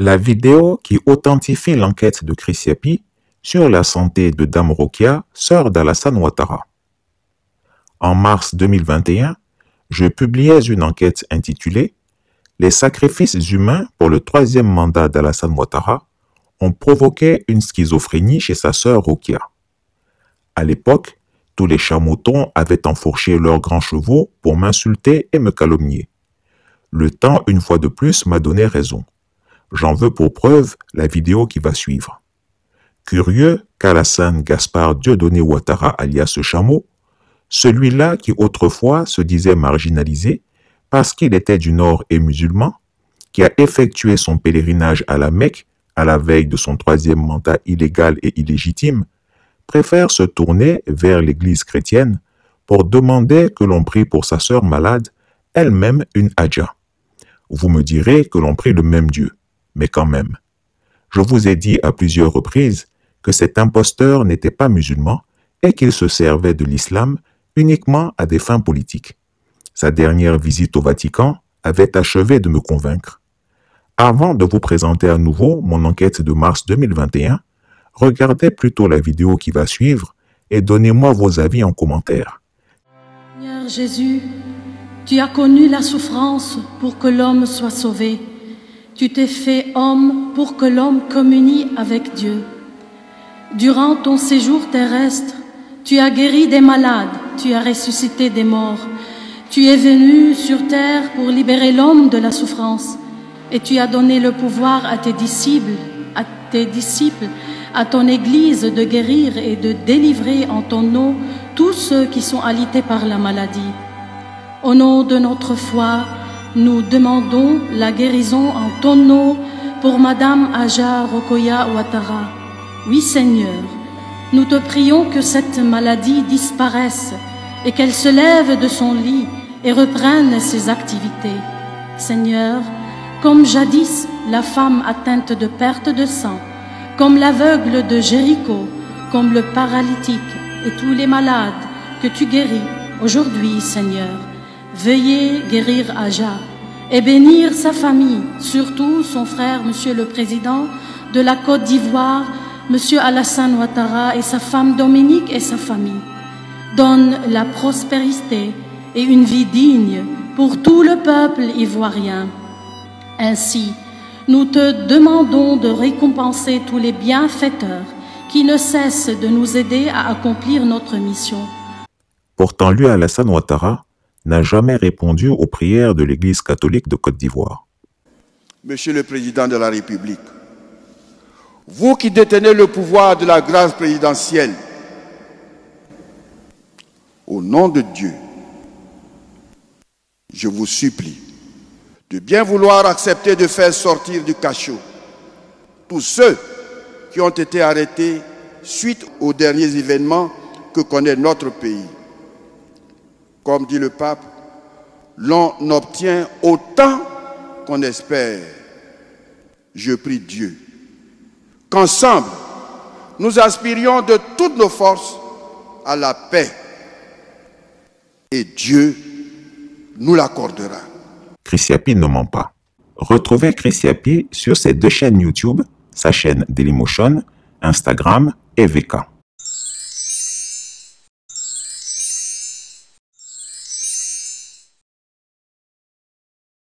La vidéo qui authentifie l'enquête de Chris Yapi sur la santé de Dame Rokia, sœur d'Alassane Ouattara. En mars 2021, je publiais une enquête intitulée « Les sacrifices humains pour le troisième mandat d'Alassane Ouattara ont provoqué une schizophrénie chez sa sœur Rokia ». À l'époque, tous les chamoutons avaient enfourché leurs grands chevaux pour m'insulter et me calomnier. Le temps, une fois de plus, m'a donné raison. J'en veux pour preuve la vidéo qui va suivre. Curieux qu'Alassane Gaspard Dieudonné Ouattara, alias Chameau, celui-là qui autrefois se disait marginalisé parce qu'il était du Nord et musulman, qui a effectué son pèlerinage à la Mecque à la veille de son troisième mandat illégal et illégitime, préfère se tourner vers l'église chrétienne pour demander que l'on prie pour sa sœur malade, elle-même une hadja. Vous me direz que l'on prie le même Dieu, mais quand même. Je vous ai dit à plusieurs reprises que cet imposteur n'était pas musulman et qu'il se servait de l'islam uniquement à des fins politiques. Sa dernière visite au Vatican avait achevé de me convaincre. Avant de vous présenter à nouveau mon enquête de mars 2021, regardez plutôt la vidéo qui va suivre et donnez-moi vos avis en commentaire. Seigneur Jésus, tu as connu la souffrance pour que l'homme soit sauvé. Tu t'es fait homme pour que l'homme communie avec Dieu. Durant ton séjour terrestre, tu as guéri des malades, tu as ressuscité des morts. Tu es venu sur terre pour libérer l'homme de la souffrance et tu as donné le pouvoir à tes disciples, à ton Église de guérir et de délivrer en ton nom tous ceux qui sont alités par la maladie. Au nom de notre foi, nous demandons la guérison en ton nom pour Madame Hadja Rokia Ouattara. Oui Seigneur, nous te prions que cette maladie disparaisse et qu'elle se lève de son lit et reprenne ses activités. Seigneur, comme jadis la femme atteinte de perte de sang, comme l'aveugle de Jéricho, comme le paralytique et tous les malades que tu guéris aujourd'hui, Seigneur, veuillez guérir Hadja et bénir sa famille, surtout son frère, Monsieur le Président de la Côte d'Ivoire, Monsieur Alassane Ouattara et sa femme Dominique et sa famille. Donne la prospérité et une vie digne pour tout le peuple ivoirien. Ainsi, nous te demandons de récompenser tous les bienfaiteurs qui ne cessent de nous aider à accomplir notre mission. Pourtant, lui, Alassane Ouattara, n'a jamais répondu aux prières de l'Église catholique de Côte d'Ivoire. Monsieur le Président de la République, vous qui détenez le pouvoir de la grâce présidentielle, au nom de Dieu, je vous supplie de bien vouloir accepter de faire sortir du cachot tous ceux qui ont été arrêtés suite aux derniers événements que connaît notre pays. Comme dit le pape, l'on obtient autant qu'on espère. Je prie Dieu qu'ensemble, nous aspirions de toutes nos forces à la paix. Et Dieu nous l'accordera. Chris Yapi ne ment pas. Retrouvez Chris Yapi sur ses deux chaînes YouTube, sa chaîne Dailymotion, Instagram et VK.